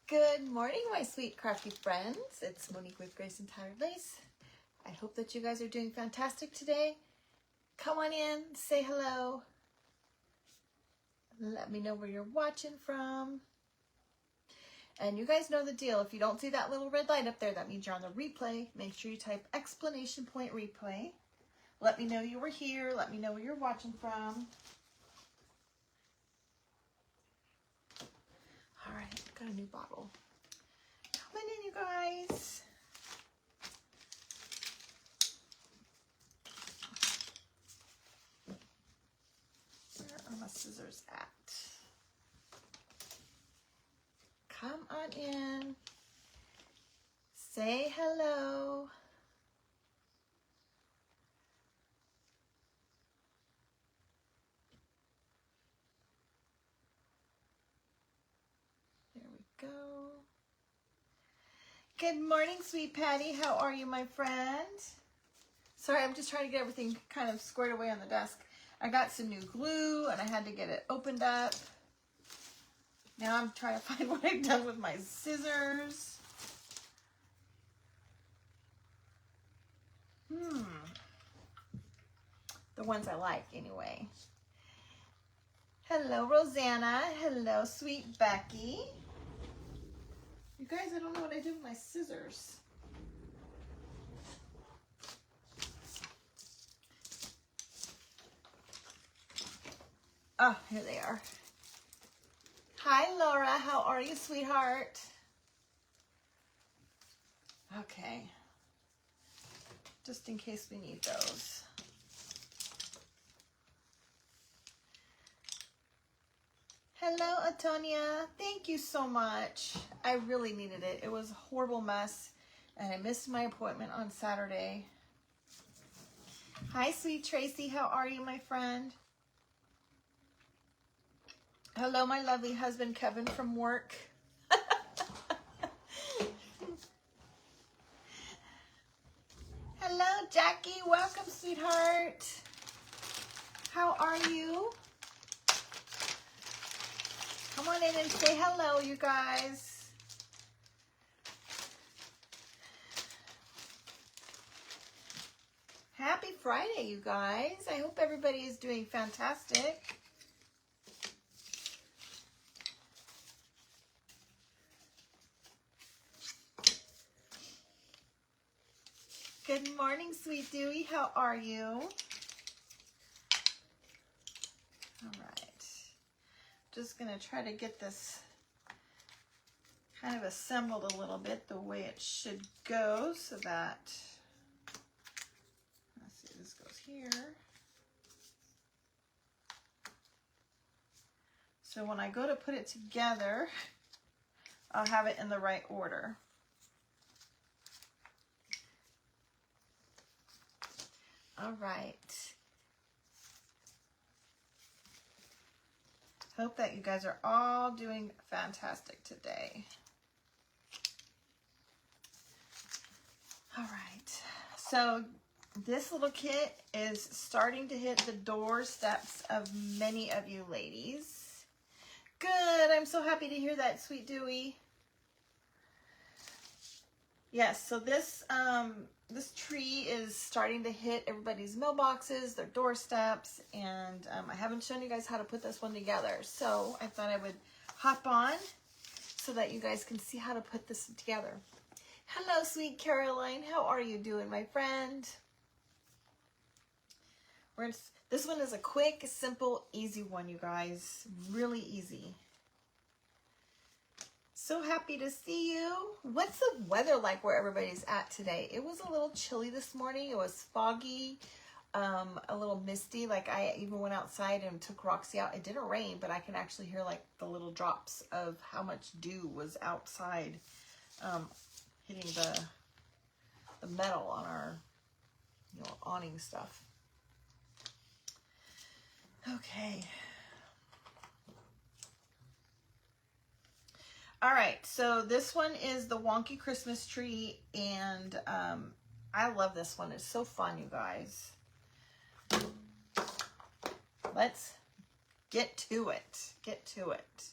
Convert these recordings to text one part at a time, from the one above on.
Good morning, my sweet crafty friends. It's Monique with Grace and Tattered Lace. I hope that you guys are doing fantastic today. Come on in, say hello. Let me know where you're watching from. And you guys know the deal. If you don't see that little red light up there, that means you're on the replay. Make sure you type exclamation point replay. Let me know you were here. Let me know where you're watching from. All right, got a new bottle. Come on in, you guys. Where are my scissors at? Come on in. Say hello. There we go. Good morning, sweet Patty. How are you, my friend? Sorry, I'm just trying to get everything kind of squared away on the desk. I got some new glue and I had to get it opened up. Now I'm trying to find what I've done with my scissors. The ones I like, anyway. Hello, Rosanna. Hello, sweet Becky. You guys, I don't know what I did with my scissors. Oh, here they are. Hi, Laura. How are you, sweetheart? Okay. Just in case we need those. Hello, Antonia. Thank you so much. I really needed it. It was a horrible mess, and I missed my appointment on Saturday. Hi, sweet Tracy. How are you, my friend? Hello, my lovely husband, Kevin, from work. Hello, Jackie. Welcome, sweetheart. How are you? Come on in and say hello, you guys. Happy Friday, you guys. I hope everybody is doing fantastic. Good morning, sweet Dewey. How are you? All right. Just going to try to get this kind of assembled a little bit the way it should go so that, let's see, this goes here. So when I go to put it together, I'll have it in the right order. All right. Hope that you guys are all doing fantastic today. All right. So this little kit is starting to hit the doorsteps of many of you ladies. Good. I'm so happy to hear that, sweet Dewey. Yes, so this tree is starting to hit everybody's mailboxes, their doorsteps, and I haven't shown you guys how to put this one together. So I thought I would hop on so that you guys can see how to put this together. Hello, sweet Caroline. How are you doing, my friend? This one is a quick, simple, easy one, you guys. Really easy. So happy to see you. What's the weather like where everybody's at today? It was a little chilly this morning. It was foggy, a little misty. Like I even went outside and took Roxy out. It didn't rain, but I can actually hear like the little drops of how much dew was outside hitting the metal on our awning stuff. Okay. All right, so this one is the Wonky Christmas tree, and I love this one. It's so fun, you guys. Let's get to it. Get to it.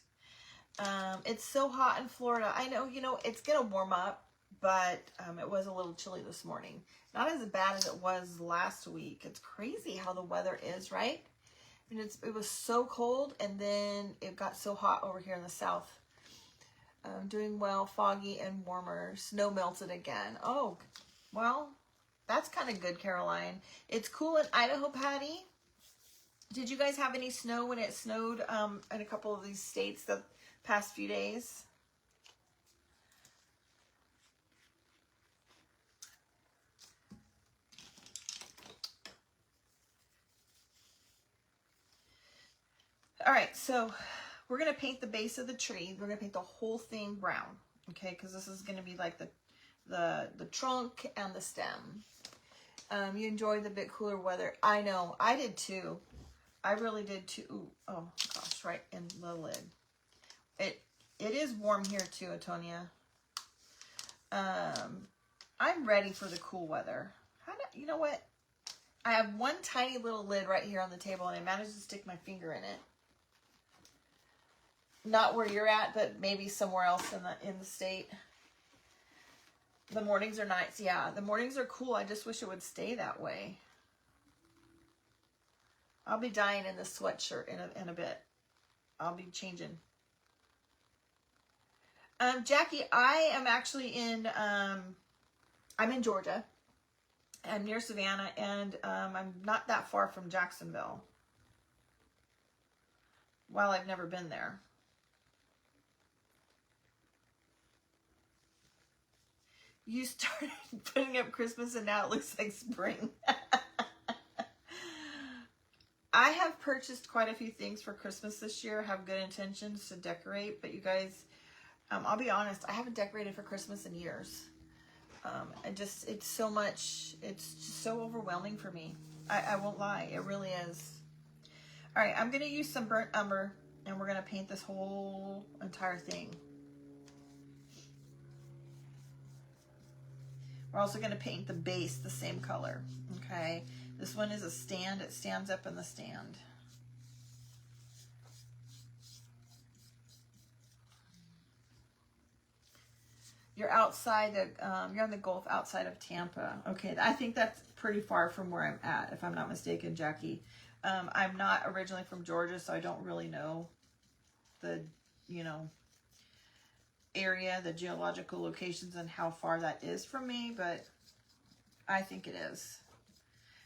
It's so hot in Florida. I know, it's going to warm up, but it was a little chilly this morning. Not as bad as it was last week. It's crazy how the weather is, right? And it was so cold, and then it got so hot over here in the south. Doing well, foggy and warmer. Snow melted again. Oh, well, that's kind of good, Caroline. It's cool in Idaho, Patty. Did you guys have any snow when it snowed in a couple of these states the past few days? All right, so we're going to paint the base of the tree. We're going to paint the whole thing brown, okay? Because this is going to be like the trunk and the stem. You enjoyed the bit cooler weather. I know, I did too. I really did too. Ooh, oh gosh, right in the lid. It is warm here too, Antonia. I'm ready for the cool weather. You know what? I have one tiny little lid right here on the table, and I managed to stick my finger in it. Not where you're at, but maybe somewhere else in the state. The mornings are nice. Yeah, the mornings are cool. I just wish it would stay that way. I'll be dying in this sweatshirt in a bit. I'll be changing. Jackie, I am actually I'm in Georgia. I'm near Savannah, and I'm not that far from Jacksonville. Well, I've never been there. You started putting up Christmas and now it looks like spring. I have purchased quite a few things for Christmas this year. Have good intentions to decorate, but you guys, I'll be honest, I haven't decorated for Christmas in years. It's so much, it's just so overwhelming for me. I won't lie, it really is. All right, I'm going to use some burnt umber, and we're going to paint this whole entire thing. We're also going to paint the base the same color, okay? This one is a stand. It stands up in the stand. You're outside, you're on the Gulf outside of Tampa. Okay, I think that's pretty far from where I'm at, if I'm not mistaken, Jackie. I'm not originally from Georgia, so I don't really know the, area, the geological locations, and how far that is from me, but I think it is.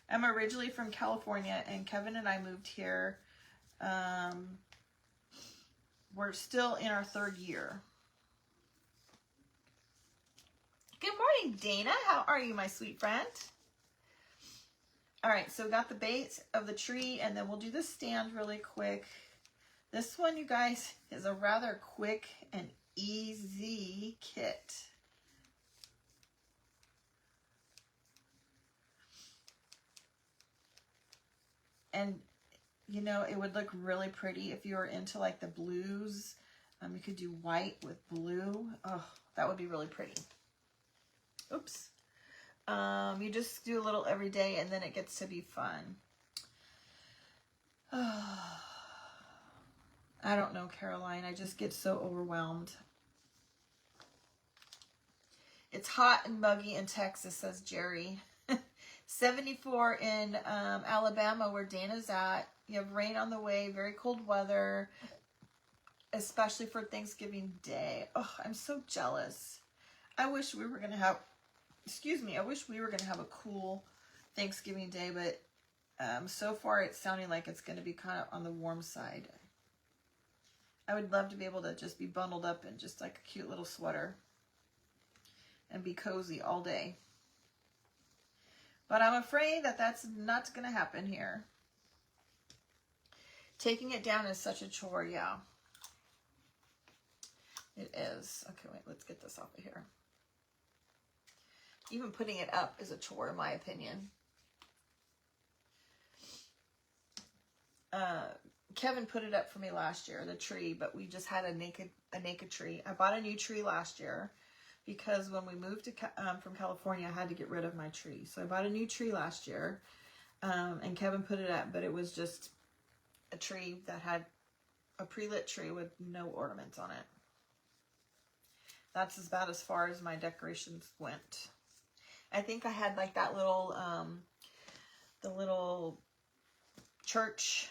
I'm originally from California, and Kevin and I moved here. We're still in our 3rd year. Good morning, Dana. How are you, my sweet friend? All right, so we got the base of the tree, and then we'll do the stand really quick. This one, you guys, is a rather quick and easy kit. And, it would look really pretty if you were into like the blues. You could do white with blue. Oh, that would be really pretty. Oops. You just do a little every day, and then it gets to be fun. I don't know, Caroline. I just get so overwhelmed. It's hot and muggy in Texas, says Jerry. 74 in Alabama, where Dana's at. You have rain on the way, very cold weather, especially for Thanksgiving Day. Oh, I'm so jealous. I wish we were going to have, I wish we were going to have a cool Thanksgiving Day, but so far it's sounding like it's going to be kind of on the warm side. I would love to be able to just be bundled up in just like a cute little sweater and be cozy all day. But I'm afraid that that's not going to happen here. Taking it down is such a chore, yeah. It is. Okay, wait, let's get this off of here. Even putting it up is a chore, in my opinion. Kevin put it up for me last year, the tree, but we just had a naked tree. I bought a new tree last year because when we moved to from California, I had to get rid of my tree. So I bought a new tree last year, and Kevin put it up, but it was just a tree that had a pre-lit tree with no ornaments on it. That's about as far as my decorations went. I think I had like that little, the little church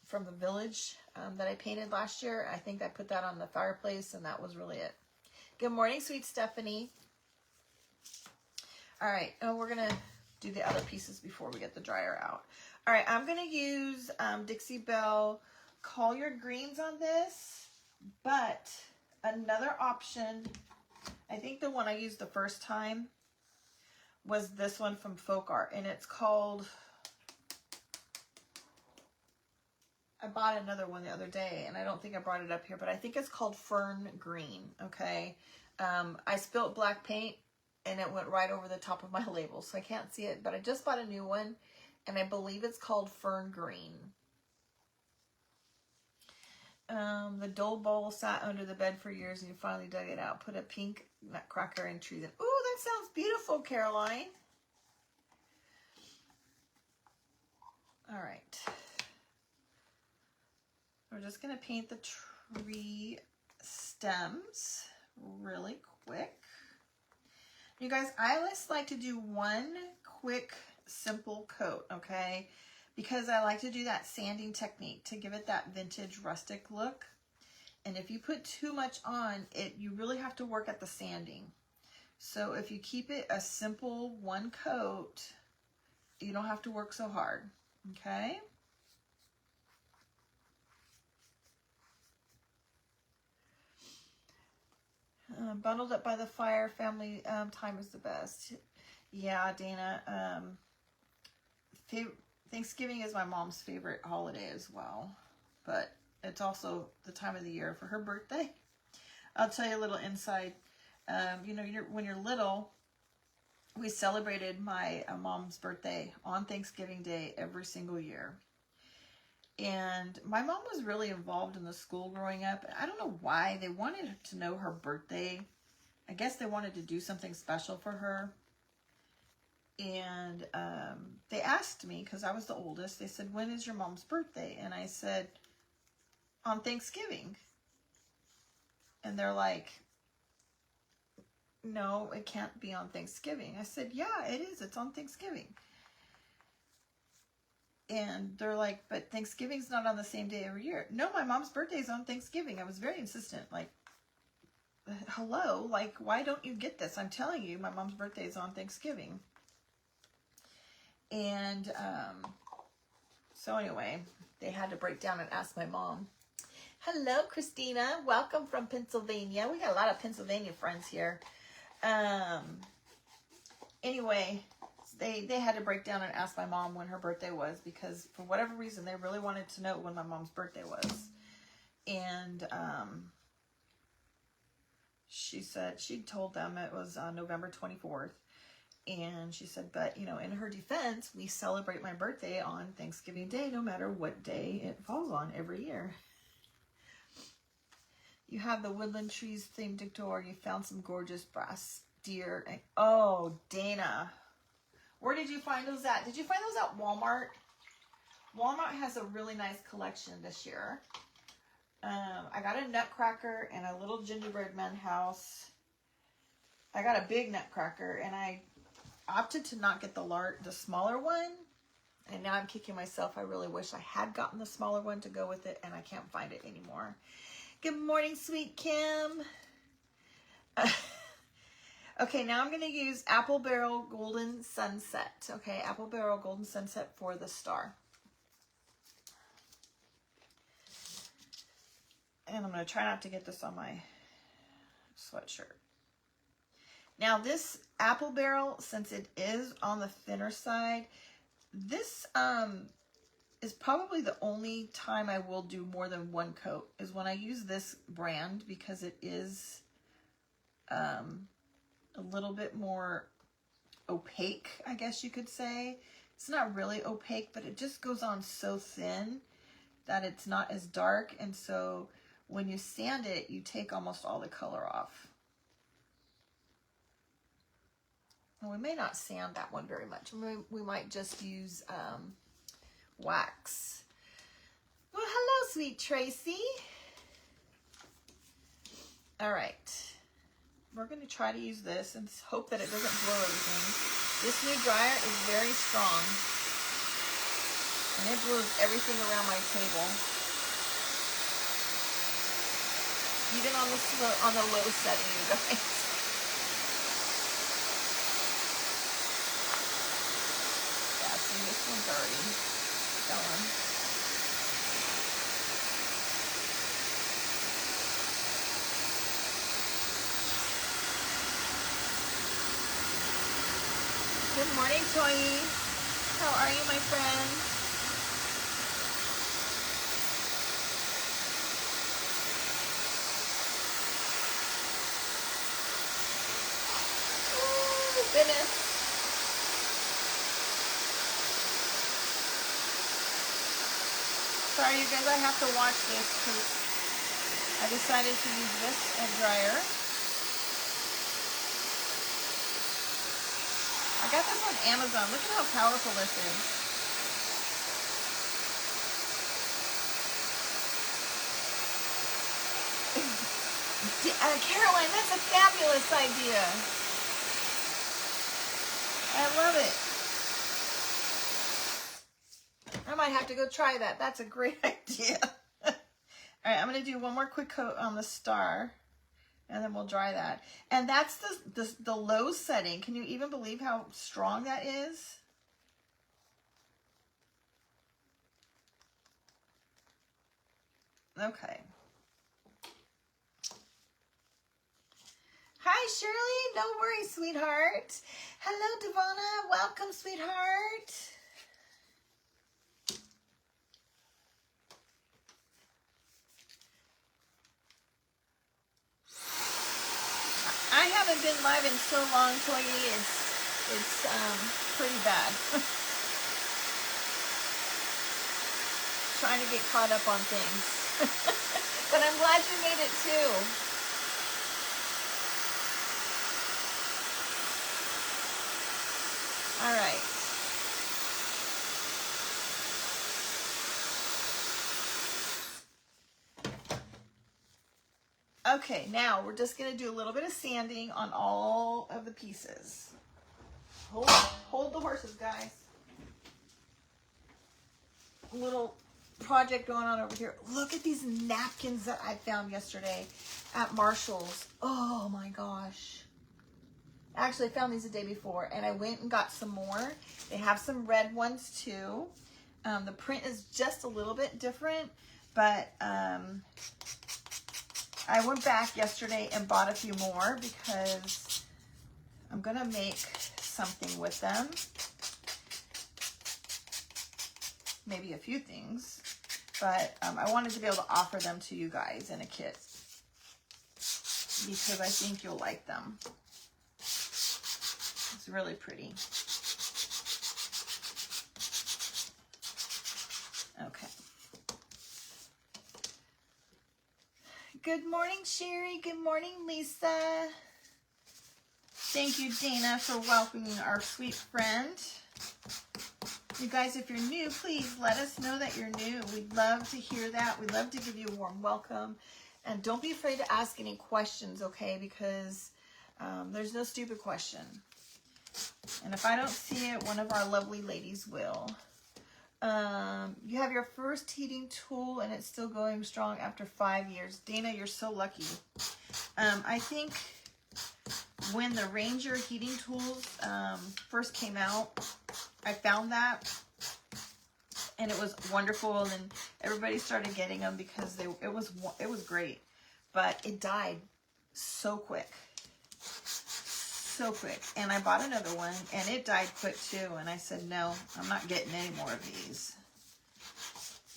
from the village that I painted last year. I think I put that on the fireplace, and that was really it. Good morning, sweet Stephanie. All right, and we're going to do the other pieces before we get the dryer out. All right, I'm going to use Dixie Belle Collier Greens on this, but another option, I think the one I used the first time was this one from Folk Art, and it's called, I bought another one the other day, and I don't think I brought it up here, but I think it's called Fern Green, okay? I spilled black paint, and it went right over the top of my label, so I can't see it, but I just bought a new one, and I believe it's called Fern Green. The Dole Bowl sat under the bed for years, and you finally dug it out. Put a pink nutcracker and trees in. Ooh, that sounds beautiful, Caroline. All right. We're just going to paint the tree stems really quick. You guys, I always like to do one quick, simple coat, okay? Because I like to do that sanding technique to give it that vintage rustic look. And if you put too much on it, you really have to work at the sanding. So if you keep it a simple one coat, you don't have to work so hard, okay? Bundled up by the fire, family time is the best. Yeah, Dana. Thanksgiving is my mom's favorite holiday as well, but it's also the time of the year for her birthday. I'll tell you a little inside. You know, when you're little, we celebrated my mom's birthday on Thanksgiving Day every single year. And my mom was really involved in the school growing up. I don't know why. They wanted to know her birthday. I guess they wanted to do something special for her. And they asked me, because I was the oldest, they said, when is your mom's birthday? And I said, on Thanksgiving. And they're like, no, it can't be on Thanksgiving. I said, yeah, it is. It's on Thanksgiving. And they're like, but Thanksgiving's not on the same day every year. No, my mom's birthday is on Thanksgiving. I was very insistent. Like, hello? Like, why don't you get this? I'm telling you, my mom's birthday is on Thanksgiving. And so anyway, they had to break down and ask my mom. Hello, Christina. Welcome from Pennsylvania. We got a lot of Pennsylvania friends here. Anyway, they had to break down and ask my mom when her birthday was, because for whatever reason, they really wanted to know when my mom's birthday was. And she said, she told them it was November 24th. And she said, but, you know, in her defense, we celebrate my birthday on Thanksgiving Day, no matter what day it falls on every year. You have the woodland trees themed decor. You found some gorgeous brass deer. And, oh, Dana. Where did you find those at? Did you find those at Walmart? Walmart has a really nice collection this year. I got a nutcracker and a little gingerbread man house. I got a big nutcracker, and I opted to not get the smaller one. And now I'm kicking myself. I really wish I had gotten the smaller one to go with it, and I can't find it anymore. Good morning, sweet Kim. Okay, now I'm going to use Apple Barrel Golden Sunset. Okay, Apple Barrel Golden Sunset for the star. And I'm going to try not to get this on my sweatshirt. Now this Apple Barrel, since it is on the thinner side, this is probably the only time I will do more than one coat is when I use this brand, because it is a little bit more opaque, I guess you could say. It's not really opaque, but it just goes on so thin that it's not as dark. And so when you sand it, you take almost all the color off. Well, we may not sand that one very much. We might just use wax. Well, hello, sweet Tracy. All right. We're going to try to use this and hope that it doesn't blow everything. This new dryer is very strong. And it blows everything around my table. Even on the low setting, you guys. Yeah, see, this one's already going. Good morning, Toyi. How are you, my friend? Oh, goodness. Sorry, you guys, I have to watch this because I decided to use this dryer. I got this on Amazon. Look at how powerful this is. Caroline, that's a fabulous idea. I love it. I might have to go try that. That's a great idea. All right, I'm going to do one more quick coat on the star. And then we'll dry that. And that's the low setting. Can you even believe how strong that is? Okay. Hi, Shirley. No worries, sweetheart. Hello, Devonna. Welcome, sweetheart. I haven't been live in so long, Toyi. It's pretty bad. Trying to get caught up on things. But I'm glad you made it too. All right. Okay, now we're just going to do a little bit of sanding on all of the pieces. Hold the horses, guys. A little project going on over here. Look at these napkins that I found yesterday at Marshall's. Oh my gosh. Actually, I found these the day before, and I went and got some more. They have some red ones too. The print is just a little bit different, but I went back yesterday and bought a few more because I'm going to make something with them. Maybe a few things, but I wanted to be able to offer them to you guys in a kit because I think you'll like them. It's really pretty. Okay. Good morning, Sherry. Good morning, Lisa. Thank you, Dana, for welcoming our sweet friend. You guys, if you're new, please let us know that you're new. We'd love to hear that. We'd love to give you a warm welcome. And don't be afraid to ask any questions, okay? Because there's no stupid question. And if I don't see it, one of our lovely ladies will. You have your first heating tool and it's still going strong after 5 years. Dana, you're so lucky. I think when the Ranger heating tools first came out, I found that and it was wonderful, and everybody started getting them because it was great, but it died so quick. So quick. And I bought another one and it died quick too, and I said no, I'm not getting any more of these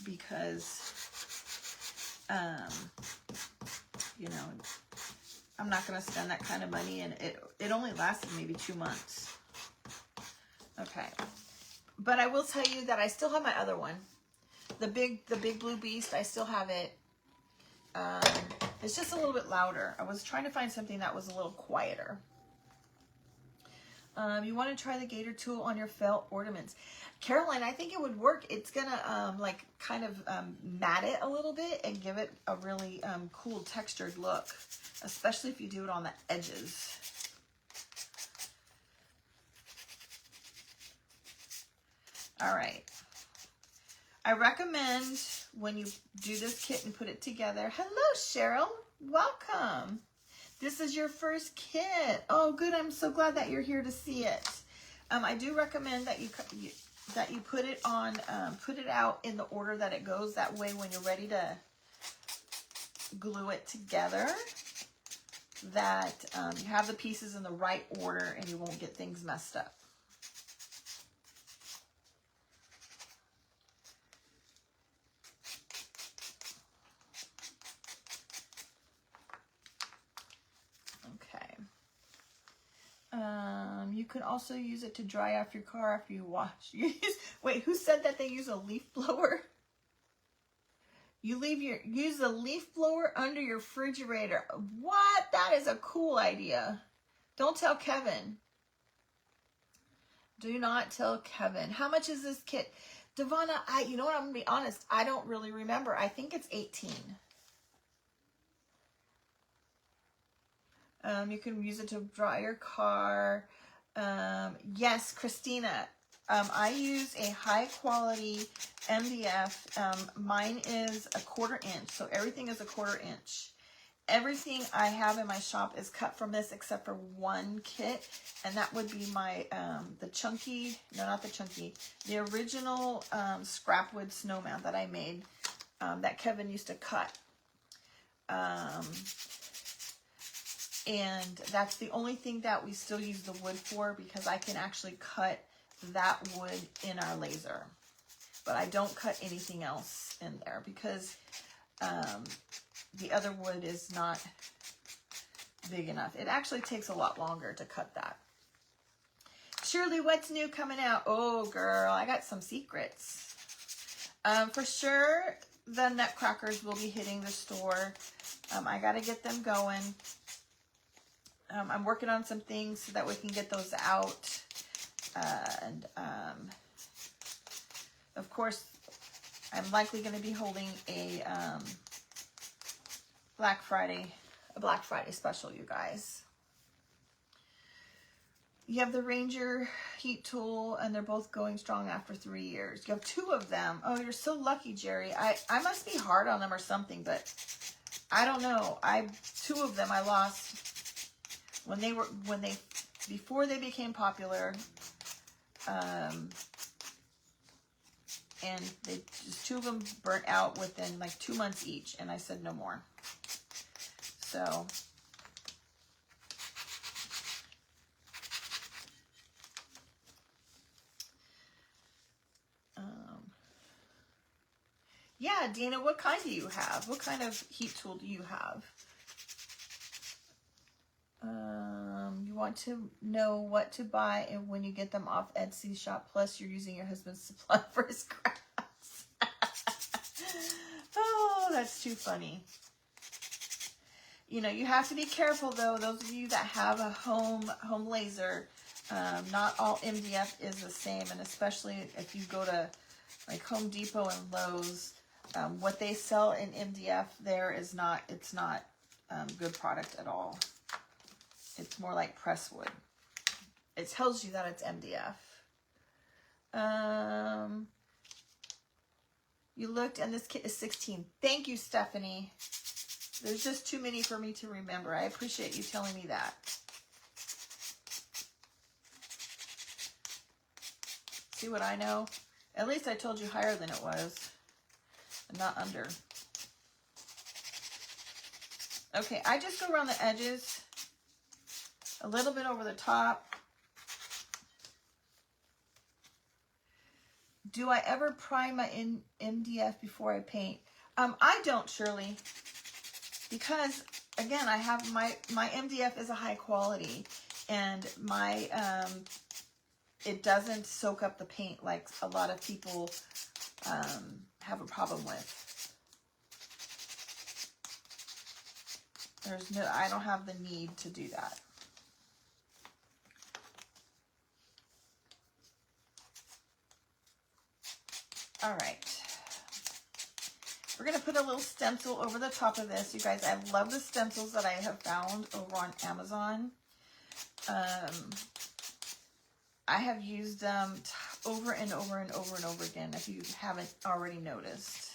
because you know, I'm not going to spend that kind of money, and it only lasted maybe 2 months. Okay, but I will tell you that I still have my other one, the big blue beast. I still have it. It's just a little bit louder. I was trying to find something that was a little quieter. You want to try the gator tool on your felt ornaments. Caroline, I think it would work. It's going to like kind of mat it a little bit and give it a really cool textured look, especially if you do it on the edges. All right. I recommend when you do this kit and put it together. Hello, Cheryl. Welcome. This is your first kit. Oh, good. I'm so glad that you're here to see it. I do recommend that you put it on, put it out in the order that it goes. That way, when you're ready to glue it together, that you have the pieces in the right order and you won't get things messed up. You can also use it to dry off your car after you wash. Wait, who said that they use a leaf blower? Use a leaf blower under your refrigerator. What? That is a cool idea. Don't tell Kevin. Do not tell Kevin. How much is this kit? Devonna, you know what, I'm going to be honest. I don't really remember. I think it's 18. You can use it to dry your car. Yes, Christina. I use a high quality MDF. Mine is a 1/4 inch, so everything is a 1/4 inch. Everything I have in my shop is cut from this except for one kit, and that would be my the original scrapwood snowman that I made that Kevin used to cut. And that's the only thing that we still use the wood for, because I can actually cut that wood in our laser. But I don't cut anything else in there because the other wood is not big enough. It actually takes a lot longer to cut that. Shirley, what's new coming out? Oh, girl, I got some secrets. For sure, the nutcrackers will be hitting the store. I got to get them going. I'm working on some things so that we can get those out. And of course, I'm likely going to be holding a Black Friday special, you guys. You have the Ranger heat tool, and they're both going strong after 3 years. You have 2 of them. Oh, you're so lucky, Jerry. I must be hard on them or something, but I don't know. 2 of them I lost before they became popular. And just 2 of them burnt out within like 2 months each, and I said no more. So yeah, Dina, what kind do you have? What kind of heat tool do you have? You want to know what to buy and when you get them off Etsy shop, plus you're using your husband's supply for his crafts. Oh, that's too funny. You know, you have to be careful though, those of you that have a home laser, not all MDF is the same, and especially if you go to like Home Depot and Lowe's, what they sell in MDF there is not, it's not good product at all. It's more like presswood. It tells you that it's MDF. You looked, and this kit is 16. Thank you, Stephanie. There's just too many for me to remember. I appreciate you telling me that. See what I know? At least I told you higher than it was, and not under. Okay, I just go around the edges, a little bit over the top. Do I ever prime my MDF before I paint? I don't, Shirley, because again, I have my MDF is a high quality, and my it doesn't soak up the paint like a lot of people have a problem with. I don't have the need to do that. All right. We're going to put a little stencil over the top of this. You guys, I love the stencils that I have found over on Amazon. I have used them over and over and over and over again, if you haven't already noticed.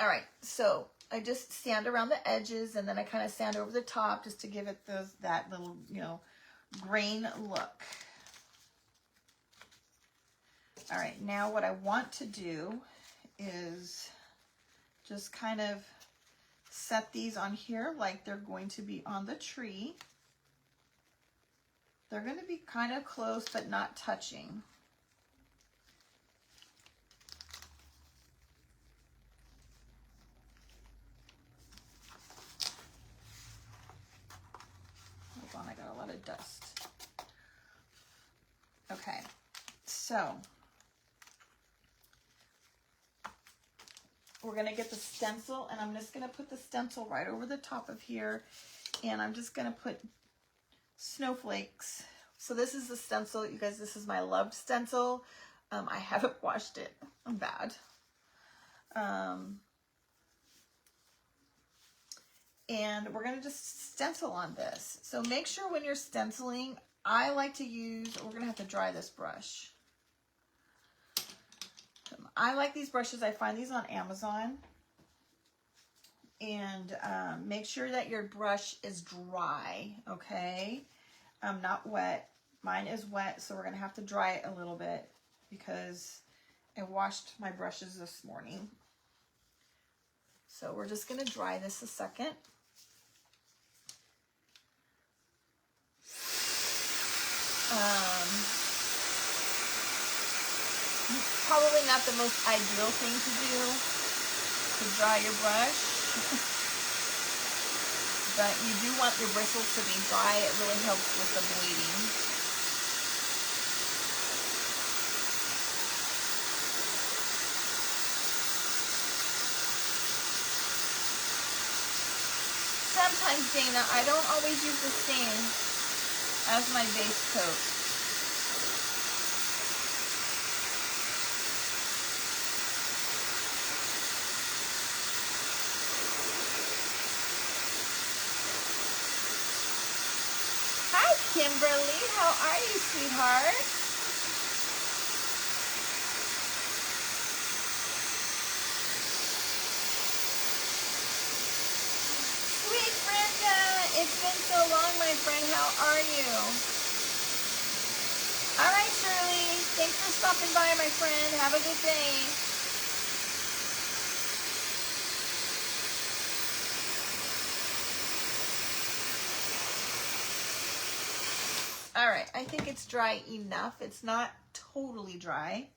All right, so I just sand around the edges, and then I kind of sand over the top just to give it that little, you know, grain look. All right, now what I want to do is just kind of set these on here like they're going to be on the tree. They're going to be kind of close, but not touching. Hold on, I got a lot of dust. Okay, so we're going to get the stencil, and I'm just going to put the stencil right over the top of here, and I'm just going to put snowflakes. So this is the stencil, you guys. This is my loved stencil. I haven't washed it. I'm bad. And we're going to just stencil on this. So make sure when you're stenciling, I like to use, we're going to have to dry this brush. I like these brushes. I find these on Amazon. And make sure that your brush is dry, okay? Not wet. Mine is wet, so we're going to have to dry it a little bit because I washed my brushes this morning. So we're just going to dry this a second. Probably not the most ideal thing to do, to dry your brush. But you do want your bristles to be dry. It really helps with the bleeding. Sometimes, Dana, I don't always use the same as my base coat. Kimberly, how are you, sweetheart? Sweet Brenda, it's been so long, my friend. How are you? All right, Shirley. Thanks for stopping by, my friend. Have a good day. All right, I think it's dry enough. It's not totally dry,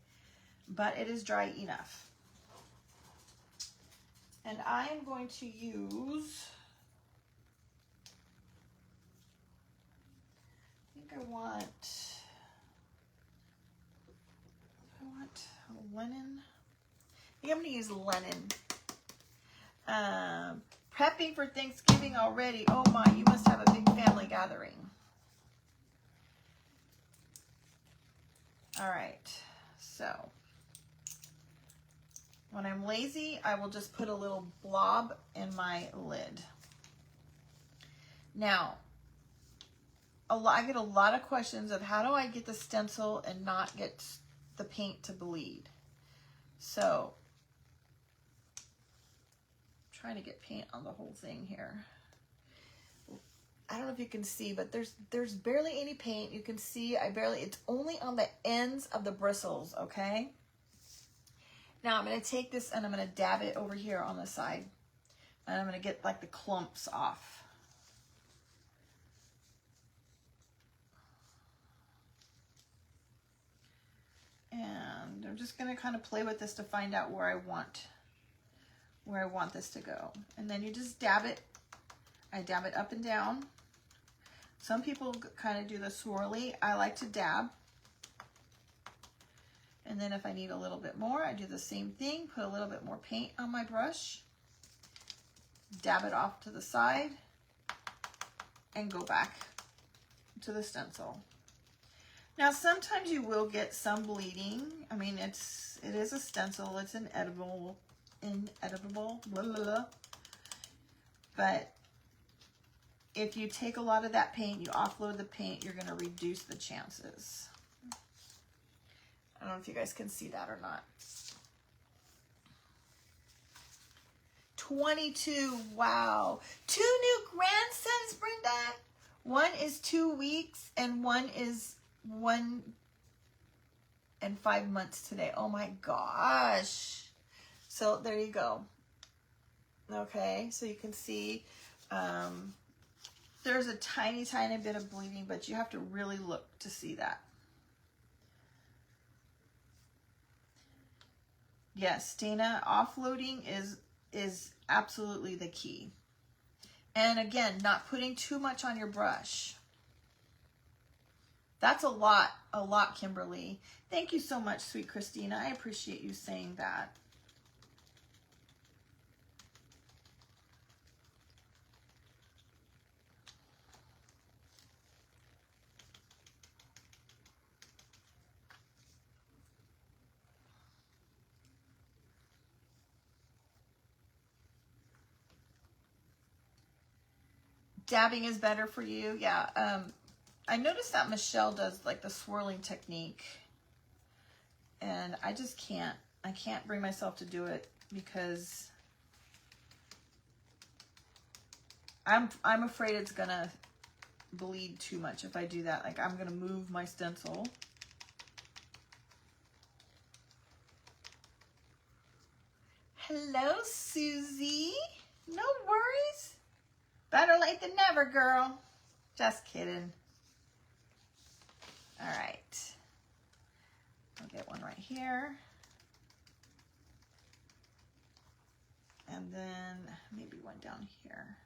but it is dry enough. And I am going to use, I want linen. I think I'm going to use linen. Prepping for Thanksgiving already. Oh my, you must have a big family gathering. All right, so when I'm lazy, I will just put a little blob in my lid. Now, I get a lot of questions of how do I get the stencil and not get the paint to bleed. So, I'm trying to get paint on the whole thing here. I don't know if you can see, but there's barely any paint. You can see it's only on the ends of the bristles, okay? Now I'm going to take this and I'm going to dab it over here on the side. And I'm going to get like the clumps off. And I'm just going to kind of play with this to find out where I want this to go. And then you just dab it. I dab it up and down. Some people kind of do the swirly. I like to dab. And then if I need a little bit more, I do the same thing. Put a little bit more paint on my brush. dab it off to the side, and go back to the stencil. Now, sometimes you will get some bleeding. I mean, it is a stencil. It's inedible, blah, blah, blah. But if you take a lot of that paint, you offload the paint, you're going to reduce the chances. I don't know if you guys can see that or not. 22, wow. 2 new grandsons, Brenda. One is 2 weeks and one is 1 and 5 months today. Oh my gosh. So there you go. Okay, so you can see there's a tiny, tiny bit of bleeding, but you have to really look to see that. Yes, Dana, offloading is absolutely the key. And again, not putting too much on your brush. That's a lot, Kimberly. Thank you so much, sweet Christina. I appreciate you saying that. Dabbing is better for you. Yeah. I noticed that Michelle does like the swirling technique, and I just can't. I can't bring myself to do it because I'm afraid it's gonna bleed too much if I do that. Like, I'm gonna move my stencil. Hello, Susie. No worries. Better late than never, girl. Just kidding. All right. I'll get one right here. And then maybe one down here.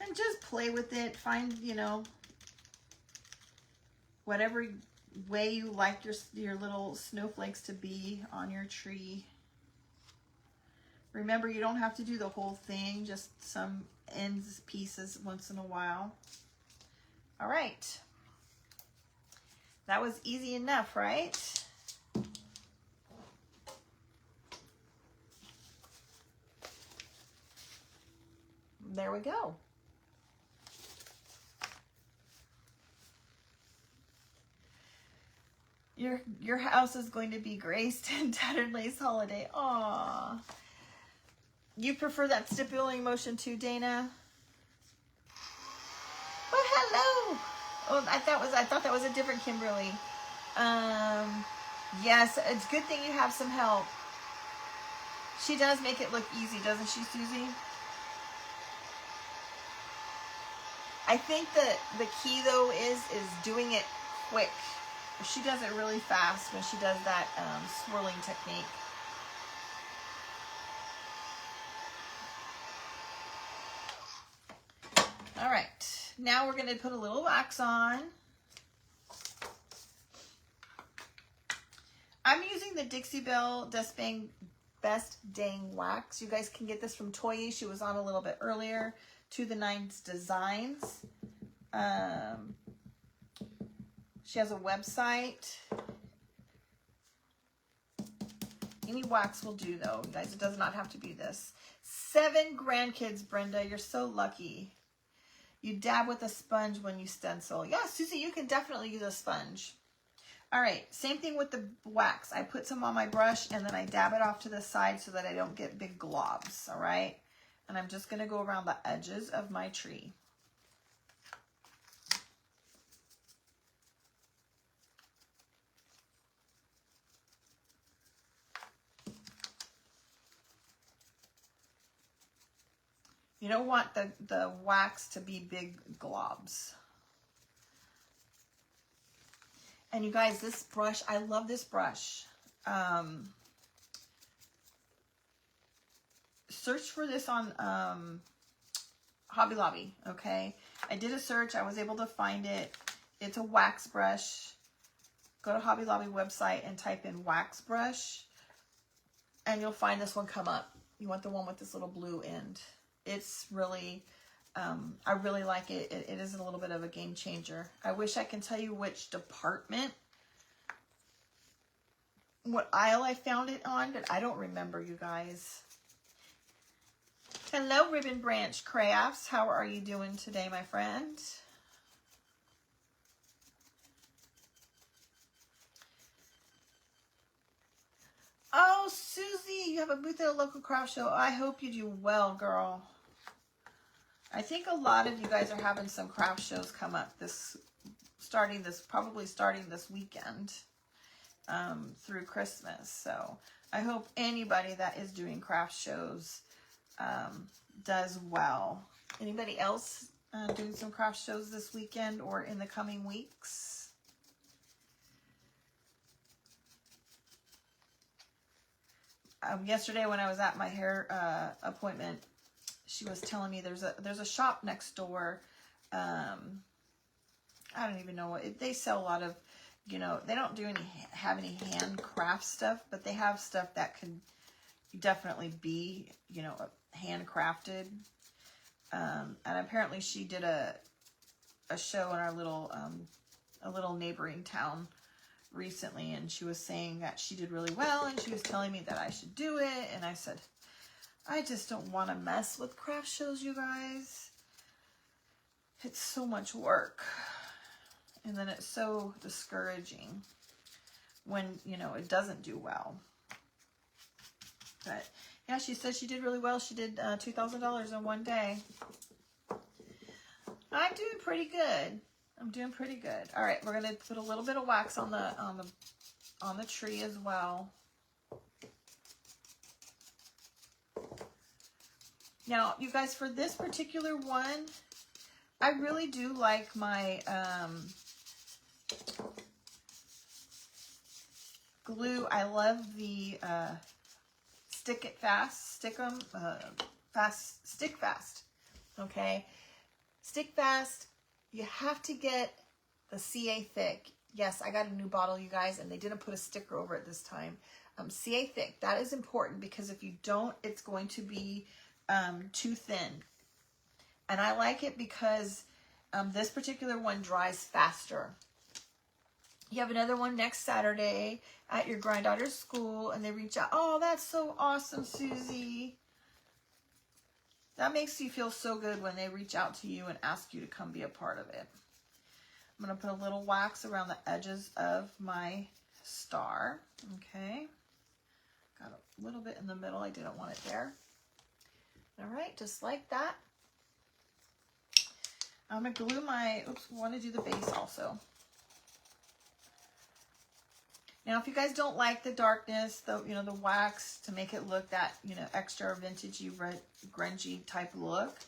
And just play with it. Find, you know, whatever way you like your little snowflakes to be on your tree. Remember, you don't have to do the whole thing, just some ends pieces once in a while. All right. That was easy enough, right? There we go. Your house is going to be graced in tattered lace holiday. Aww. You prefer that stippling motion too, Dana? Well, hello. Oh, I thought that was a different Kimberly. Yes, it's a good thing you have some help. She does make it look easy, doesn't she, Susie? I think that the key though is doing it quick. She does it really fast when she does that swirling technique. All right, now we're going to put a little wax on. I'm using the Dixie Belle Best Dang Wax. You guys can get this from Toyi. She was on a little bit earlier. To the Nines Designs. She has a website. Any wax will do, though, you guys. It does not have to be this. 7 grandkids, Brenda. You're so lucky. You dab with a sponge when you stencil. Yeah, Susie, you can definitely use a sponge. All right, same thing with the wax. I put some on my brush, and then I dab it off to the side so that I don't get big globs, all right? And I'm just going to go around the edges of my tree. You don't want the wax to be big globs. And you guys, this brush, I love this brush. Search for this on Hobby Lobby, okay? I did a search. I was able to find it. It's a wax brush. Go to Hobby Lobby website and type in wax brush, and you'll find this one come up. You want the one with this little blue end. It's really, I really like it. It is a little bit of a game changer. I wish I can tell you which department, what aisle I found it on, but I don't remember, you guys. Hello, Ribbon Branch Crafts. How are you doing today, my friend? Oh, Susie, you have a booth at a local craft show. I hope you do well, girl. I think a lot of you guys are having some craft shows come up probably starting this weekend through Christmas. So I hope anybody that is doing craft shows does well. Anybody else doing some craft shows this weekend or in the coming weeks? Yesterday when I was at my hair appointment, she was telling me there's a shop next door. I don't even know what they sell. A lot of, they don't have any handcraft stuff, but they have stuff that can definitely be, handcrafted. And apparently she did a show in our a little neighboring town recently, and she was saying that she did really well, and she was telling me that I should do it, and I said, I just don't want to mess with craft shows, you guys. It's so much work, and then it's so discouraging when, it doesn't do well. But yeah, she said she did really well. She did $2,000 in one day. I'm doing pretty good. I'm doing pretty good. All right, we're gonna put a little bit of wax on the tree as well. Now, you guys, for this particular one, I really do like my glue. I love the stick fast. Okay, stick fast. You have to get the CA thick. Yes, I got a new bottle, you guys, and they didn't put a sticker over it this time. CA thick, that is important, because if you don't, it's going to be too thin. And I like it because this particular one dries faster. You have another one next Saturday at your granddaughter's school, and they reach out. Oh, that's so awesome, Susie. That makes you feel so good when they reach out to you and ask you to come be a part of it. I'm going to put a little wax around the edges of my star. Okay. Got a little bit in the middle. I didn't want it there. All right, just like that. I'm going to glue I want to do the base also. Now, if you guys don't like the darkness, the wax to make it look that, extra vintagey, grungy type look,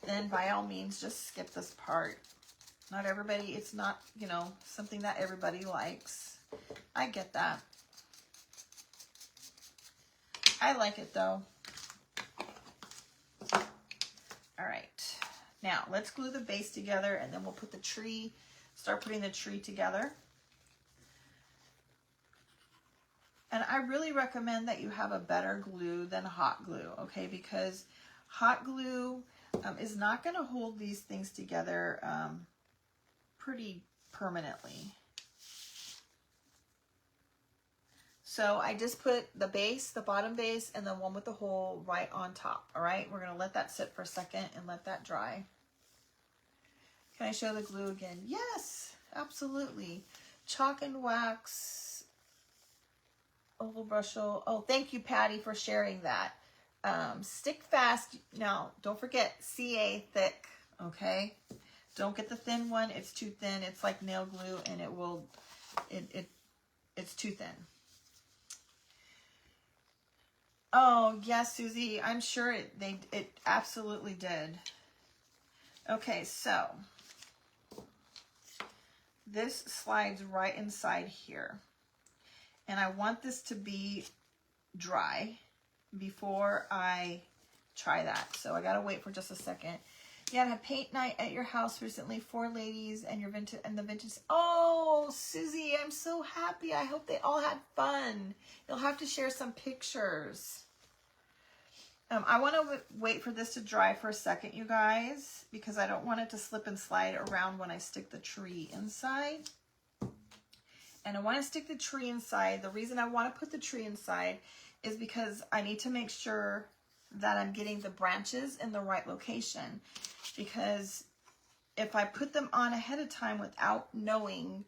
then by all means, just skip this part. Not everybody, it's not, something that everybody likes. I get that. I like it though. All right. Now, let's glue the base together, and then we'll put the tree, start putting the tree together. And I really recommend that you have a better glue than hot glue, okay? Because hot glue is not going to hold these things together pretty permanently. So I just put the base, the bottom base, and the one with the hole right on top, all right? We're going to let that sit for a second and let that dry. Can I show the glue again? Yes, absolutely. Chalk and wax. Oval brushel. Oh, thank you, Patty, for sharing that. Stick fast. Now, don't forget CA thick, okay? Don't get the thin one. It's too thin. It's like nail glue, and it's too thin. Oh, yes, Susie. I'm sure it absolutely did. Okay, so this slides right inside here. And I want this to be dry before I try that. So I gotta wait for just a second. Yeah, I had paint night at your house recently. 4 ladies and your vintage and the vintage. Oh, Susie, I'm so happy. I hope they all had fun. You'll have to share some pictures. I want to wait for this to dry for a second, you guys, because I don't want it to slip and slide around when I stick the tree inside. And I want to stick the tree inside. The reason I want to put the tree inside is because I need to make sure that I'm getting the branches in the right location. Because if I put them on ahead of time without knowing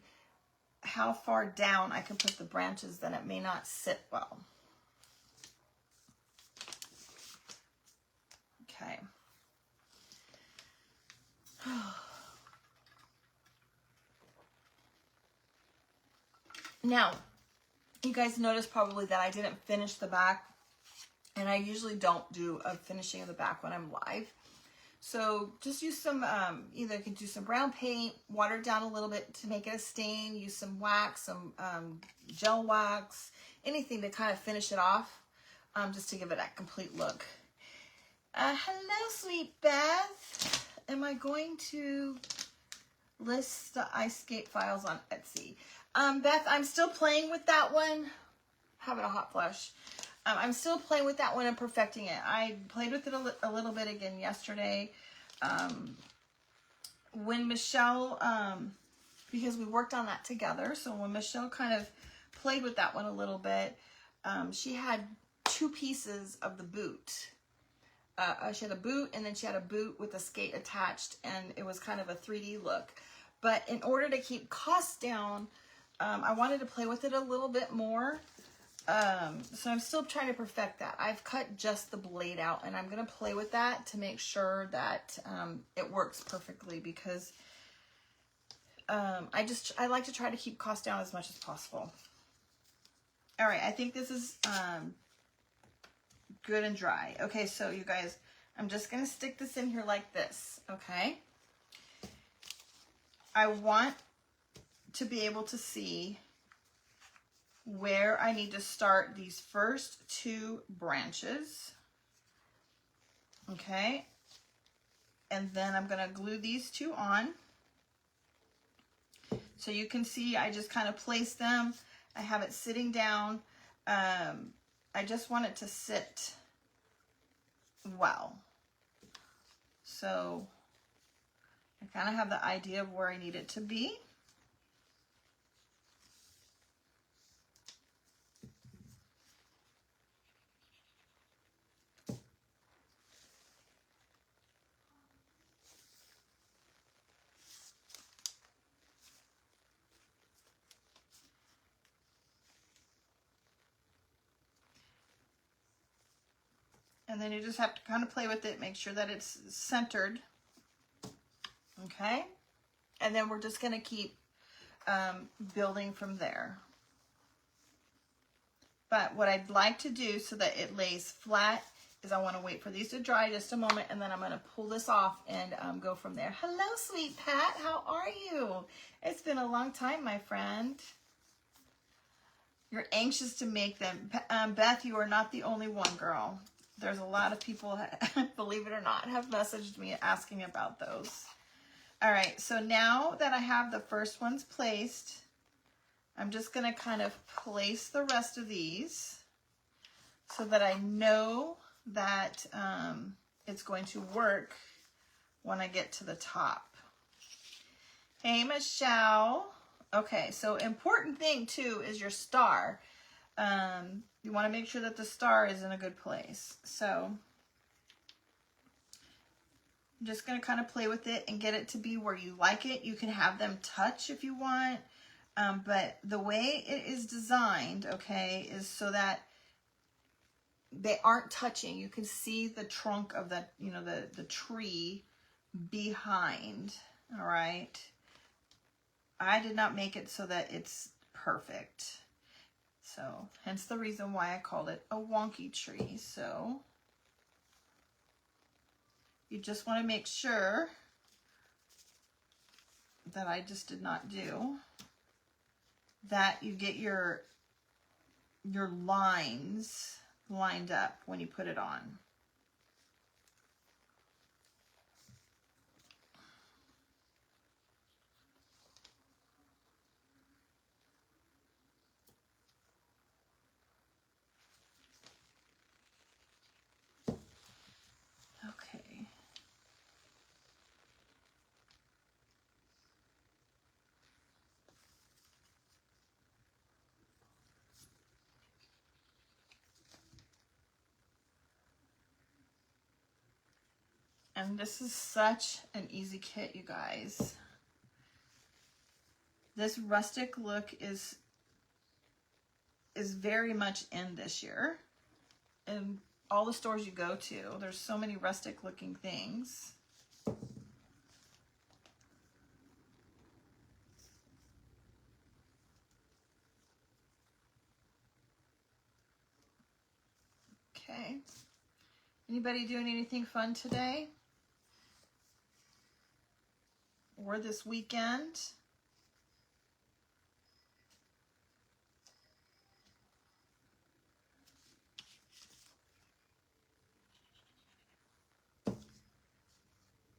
how far down I can put the branches, then it may not sit well. Okay. Now, you guys noticed probably that I didn't finish the back, and I usually don't do a finishing of the back when I'm live. So just use some, either you can do some brown paint, water it down a little bit to make it a stain, use some wax, some gel wax, anything to kind of finish it off, just to give it that complete look. Hello, sweet Beth. Am I going to list the ice skate files on Etsy? Beth, I'm still playing with that one. Having a hot flush. I'm still playing with that one and perfecting it. I played with it a little bit again yesterday. When Michelle, because we worked on that together, so when Michelle kind of played with that one a little bit, she had 2 pieces of the boot. She had a boot, and then she had a boot with a skate attached, and it was kind of a 3D look. But in order to keep costs down, I wanted to play with it a little bit more. So I'm still trying to perfect that. I've cut just the blade out, and I'm going to play with that to make sure that it works perfectly, because I like to try to keep costs down as much as possible. All right, I think this is good and dry. Okay, so you guys, I'm just going to stick this in here like this, okay? I want to be able to see where I need to start these first 2 branches, okay? And then I'm going to glue these 2 on. So you can see I just kind of place them. I have it sitting down. I just want it to sit well. So I kind of have the idea of where I need it to be. And then you just have to kind of play with it, make sure that it's centered. Okay? And then we're just going to keep building from there. But what I'd like to do so that it lays flat is I want to wait for these to dry just a moment, and then I'm going to pull this off and go from there. Hello, sweet Pat. How are you? It's been a long time, my friend. You're anxious to make them. Beth, you are not the only one, girl. There's a lot of people, believe it or not, have messaged me asking about those. All right, so now that I have the first ones placed, I'm just going to kind of place the rest of these so that I know that it's going to work when I get to the top. Hey, Michelle. Okay, so important thing too is your star. You want to make sure that the star is in a good place. So I'm just going to kind of play with it and get it to be where you like it. You can have them touch if you want. But the way it is designed, okay, is so that they aren't touching. You can see the trunk of the, you know, the tree behind, all right? I did not make it so that it's perfect. So, hence the reason why I called it a wonky tree. So, you just want to make sure that I just did not do that you get your lines lined up when you put it on. And this is such an easy kit, you guys. This rustic look is very much in this year. In all the stores you go to, there's so many rustic looking things. Okay. Anybody doing anything fun today? Or this weekend?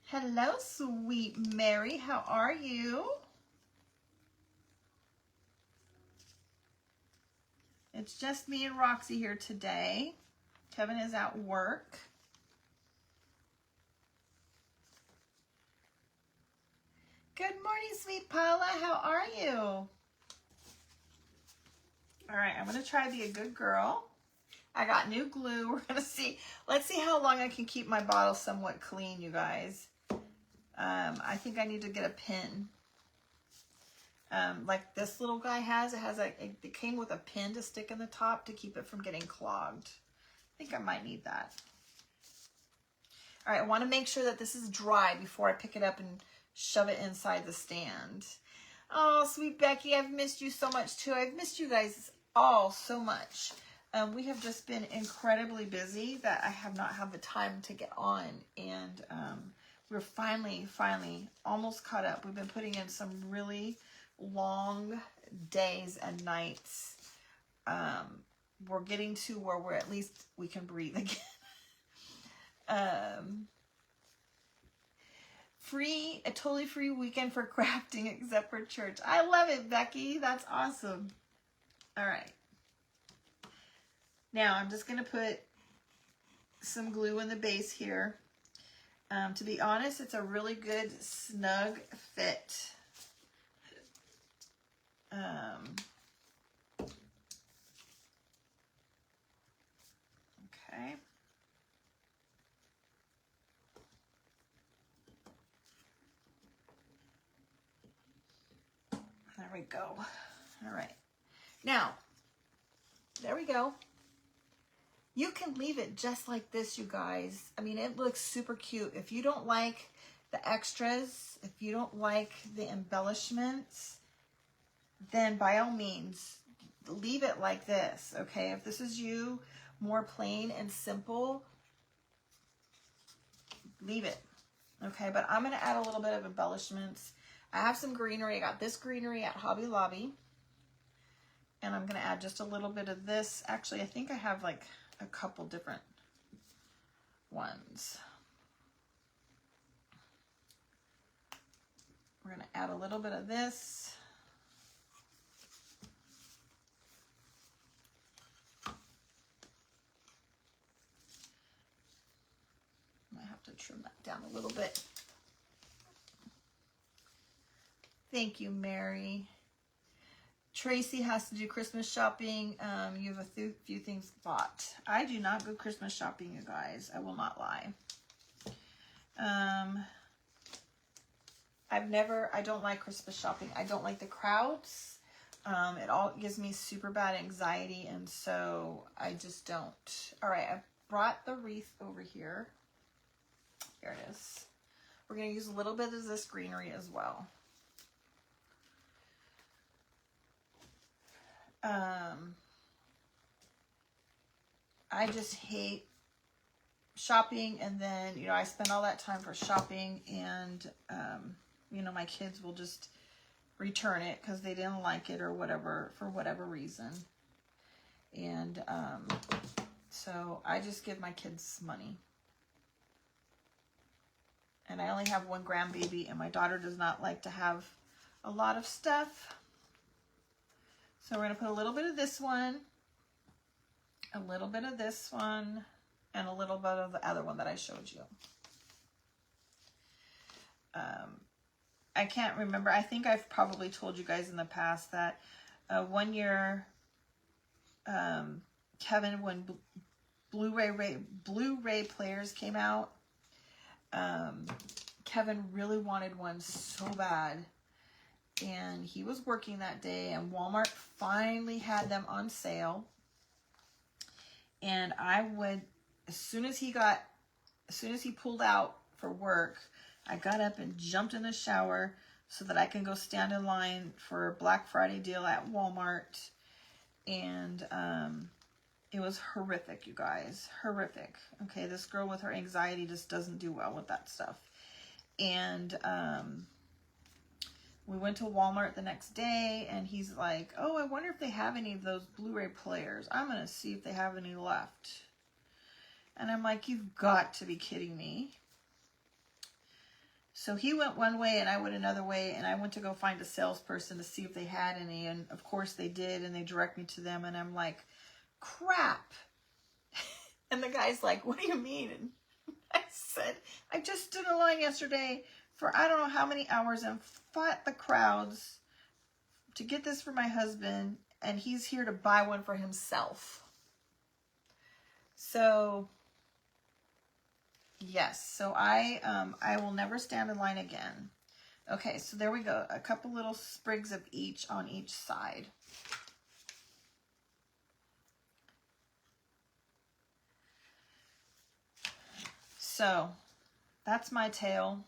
Hello, sweet Mary. How are you? It's just me and Roxy here today. Kevin is at work. Good morning, sweet Paula. How are you? All right, I'm going to try to be a good girl. I got new glue. We're going to see. Let's see how long I can keep my bottle somewhat clean, you guys. I think I need to get a pin. Like this little guy has. It came with a pin to stick in the top to keep it from getting clogged. I think I might need that. All right, I want to make sure that this is dry before I pick it up and shove it inside the stand. Oh, sweet Becky, I've missed you so much too. I've missed you guys all so much. We have just been incredibly busy that I have not had the time to get on. And we're finally almost caught up. We've been putting in some really long days and nights. We're getting to where we're at least we can breathe again. A totally free weekend for crafting except for church. I love it, Becky. That's awesome. All right. Now I'm just going to put some glue in the base here. To be honest, it's a really good snug fit. Okay. There we go. All right. Now, there we go. You can leave it just like this, you guys. I mean, it looks super cute. If you don't like the extras, if you don't like the embellishments, then by all means, leave it like this, okay? If this is you, more plain and simple, leave it, okay? But I'm going to add a little bit of embellishments. I have some greenery. I got this greenery at Hobby Lobby. And I'm going to add just a little bit of this. Actually, I think I have like a couple different ones. We're going to add a little bit of this. I have to trim that down a little bit. Thank you, Mary. Tracy has to do Christmas shopping. You have a few things bought. I do not go Christmas shopping, you guys. I will not lie. I don't like Christmas shopping. I don't like the crowds. It all gives me super bad anxiety, and so I just don't. All right, I brought the wreath over here. Here it is. We're going to use a little bit of this greenery as well. I just hate shopping, and then, you know, I spend all that time for shopping, and, you know, my kids will just return it because they didn't like it or whatever, for whatever reason. And, so I just give my kids money. And I only have one grandbaby, and my daughter does not like to have a lot of stuff. So we're going to put a little bit of this one, a little bit of this one, and a little bit of the other one that I showed you. I can't remember. I think I've probably told you guys in the past that one year, Kevin, when Blu-ray players came out, Kevin really wanted one so bad. And he was working that day, and Walmart finally had them on sale. And I would, as soon as he pulled out for work, I got up and jumped in the shower so that I can go stand in line for a Black Friday deal at Walmart. And it was horrific, you guys. Horrific. Okay, this girl with her anxiety just doesn't do well with that stuff. And we went to Walmart the next day, and he's like, oh, I wonder if they have any of those Blu-ray players. I'm going to see if they have any left. And I'm like, you've got to be kidding me. So he went one way and I went another way, and I went to go find a salesperson to see if they had any. And of course they did, and they direct me to them, and I'm like, crap. And the guy's like, what do you mean? And I said, I just stood in line yesterday for I don't know how many hours and fought the crowds to get this for my husband, and he's here to buy one for himself. So yes, so I will never stand in line again. Okay, so there we go. A couple little sprigs of each on each side. So that's my tale.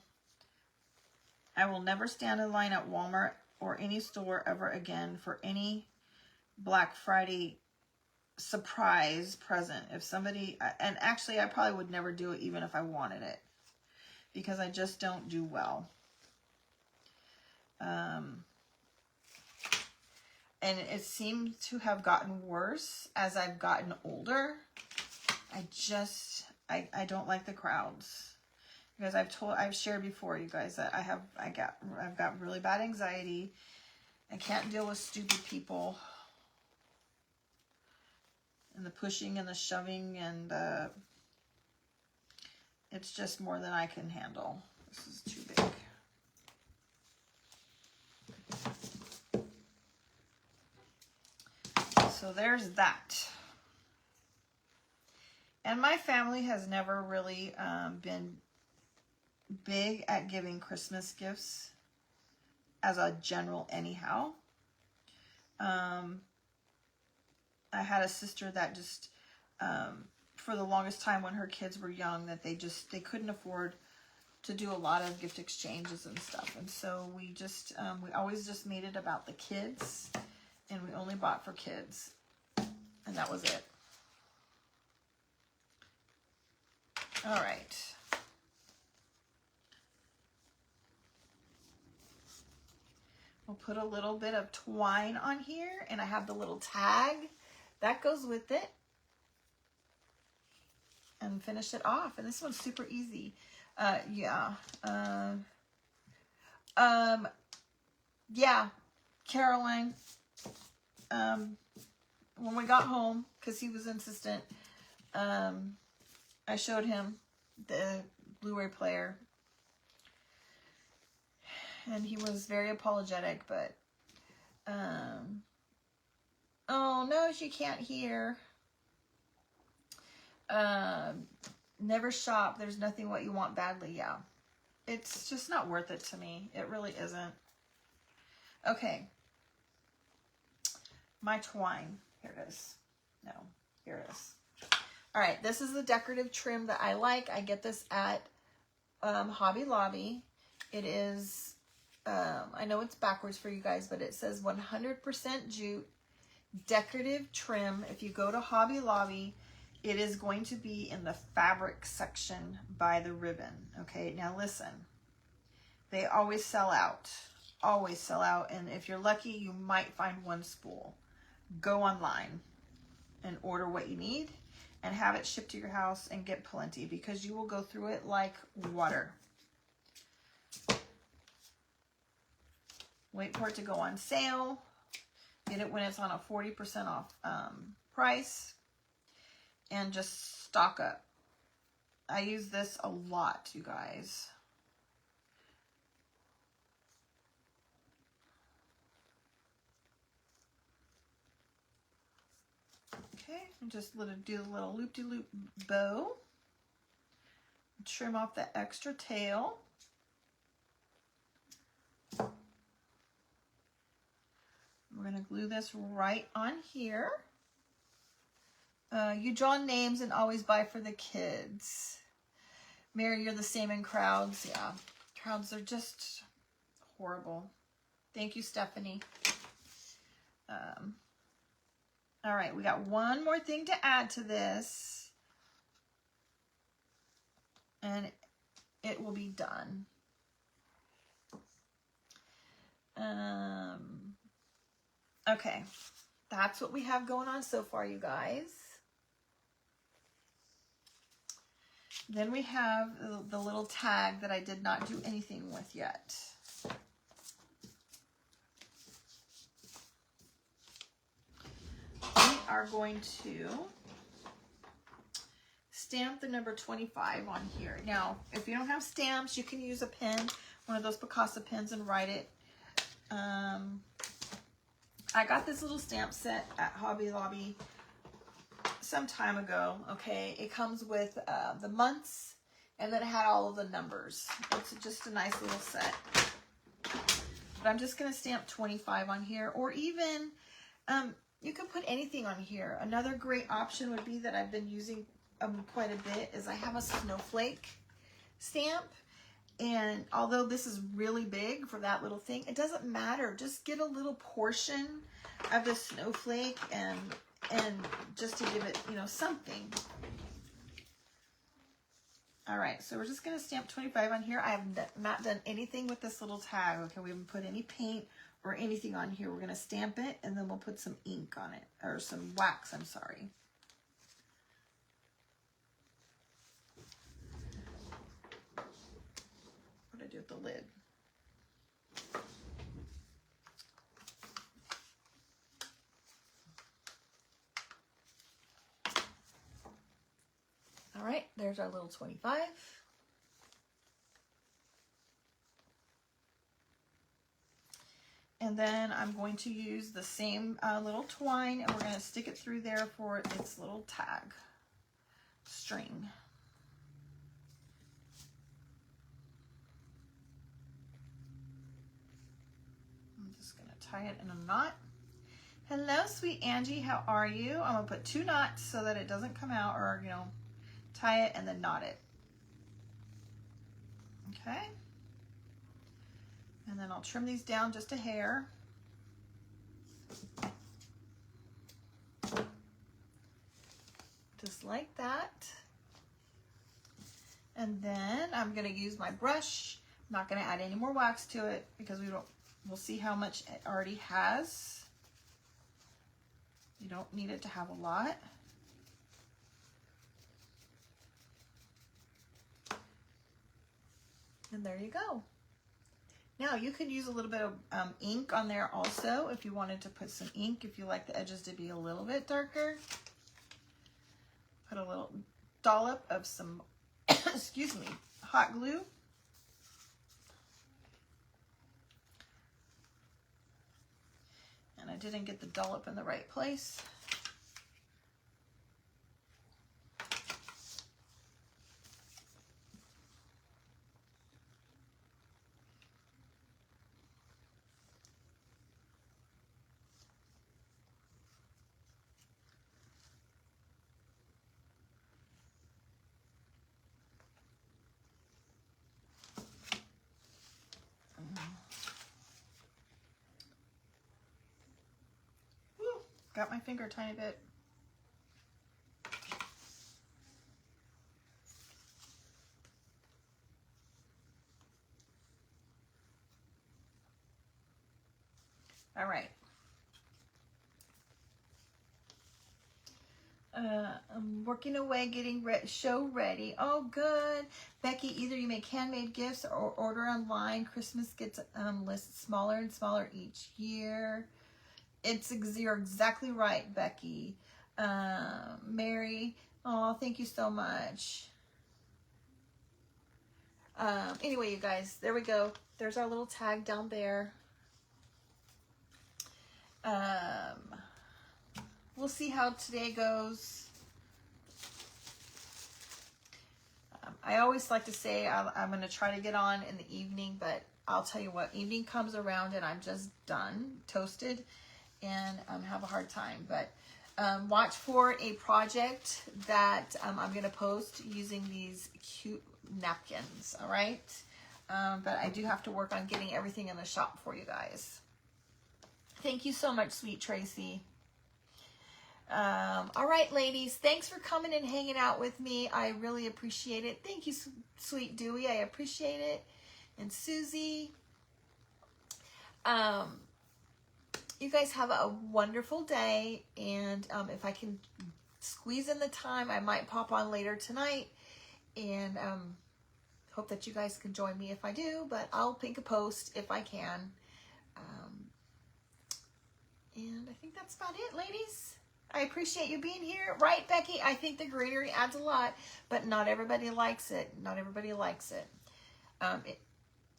I will never stand in line at Walmart or any store ever again for any Black Friday surprise present. If somebody, and actually I probably would never do it even if I wanted it, because I just don't do well. And it seemed to have gotten worse as I've gotten older. I don't like the crowds. Because I've shared before, you guys, that I've got really bad anxiety. I can't deal with stupid people. And the pushing and the shoving, and it's just more than I can handle. This is too big. So there's that. And my family has never really been big at giving Christmas gifts as a general anyhow. I had a sister that just, for the longest time when her kids were young, that they couldn't afford to do a lot of gift exchanges and stuff. And so we always just made it about the kids, and we only bought for kids, and that was it. All right. We'll put a little bit of twine on here, and I have the little tag that goes with it, and finish it off. And this one's super easy. Yeah, Caroline, when we got home, because he was insistent, I showed him the Blu-ray player, and he was very apologetic, but, oh, no, she can't hear. Never shop. There's nothing what you want badly. Yeah. It's just not worth it to me. It really isn't. Okay. My twine. Here it is. No, here it is. All right. This is the decorative trim that I like. I get this at Hobby Lobby. It is, I know it's backwards for you guys, but it says 100% jute decorative trim. If you go to Hobby Lobby, it is going to be in the fabric section by the ribbon. Okay, now listen. They always sell out. Always sell out. And if you're lucky, you might find one spool. Go online and order what you need and have it shipped to your house, and get plenty, because you will go through it like water. Wait for it to go on sale. Get it when it's on a 40% off price. And just stock up. I use this a lot, you guys. Okay, and just do a little loop-de-loop bow. trim off the extra tail. We're going to glue this right on here. You draw names and always buy for the kids. Mary, you're the same in crowds. Yeah, crowds are just horrible. Thank you, Stephanie. All right, we got one more thing to add to this. And it will be done. Okay, that's what we have going on so far, you guys. Then we have the little tag that I did not do anything with yet. We are going to stamp the number 25 on here. Now, if you don't have stamps, you can use a pen, one of those Picasso pens, and write it. I got this little stamp set at Hobby Lobby some time ago, okay? It comes with the months, and then it had all of the numbers. It's just a nice little set. But I'm just going to stamp 25 on here, or even, you can put anything on here. Another great option would be that I've been using quite a bit is I have a snowflake stamp. And although this is really big for that little thing, it doesn't matter. Just get a little portion of the snowflake and just to give it, you know, something. All right, so we're just going to stamp 25 on here. I have not done anything with this little tag. Okay, we haven't put any paint or anything on here. We're going to stamp it, and then we'll put some ink on it, or some wax, I'm sorry. What did I do with the lid? All right, there's our little 25. And then I'm going to use the same little twine, and we're going to stick it through there for its little tag string. I'm just going to tie it in a knot. Hello, sweet Angie. How are you? I'm going to put 2 knots so that it doesn't come out, or, you know, tie it and then knot it. Okay. And then I'll trim these down just a hair. Just like that. And then I'm going to use my brush. I'm not going to add any more wax to it because we'll see how much it already has. You don't need it to have a lot. And there you go. Now you could use a little bit of ink on there also if you wanted to put some ink, if you like the edges to be a little bit darker. Put a little dollop of some, excuse me, hot glue. And I didn't get the dollop in the right place. Got my finger a tiny bit. All right. I'm working away, getting show ready. Oh, good. Becky, either you make handmade gifts or order online. Christmas gets lists smaller and smaller each year. You're exactly right, Becky. Mary, oh, thank you so much. Anyway, you guys, there we go. There's our little tag down there. We'll see how today goes. I always like to say I'm going to try to get on in the evening, but I'll tell you what, evening comes around and I'm just done, toasted, and have a hard time. But watch for a project that I'm going to post using these cute napkins, all right? But I do have to work on getting everything in the shop for you guys. Thank you so much, sweet Tracy. All right, ladies, thanks for coming and hanging out with me. I really appreciate it. Thank you, sweet Dewey. I appreciate it. And Susie. You guys have a wonderful day. And if I can squeeze in the time, I might pop on later tonight. And hope that you guys can join me if I do. But I'll make a post if I can. And I think that's about it, ladies. I appreciate you being here. Right, Becky? I think the greenery adds a lot, but not everybody likes it. Not everybody likes it.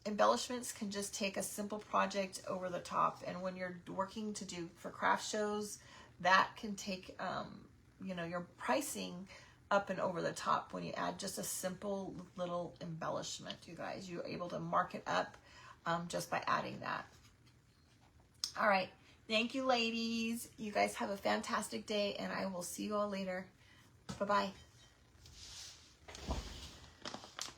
Embellishments can just take a simple project over the top. And when you're working to do for craft shows, that can take, you know, your pricing up and over the top when you add just a simple little embellishment, you guys. You're able to mark it up just by adding that. All right. Thank you, ladies. You guys have a fantastic day, and I will see you all later. Bye-bye.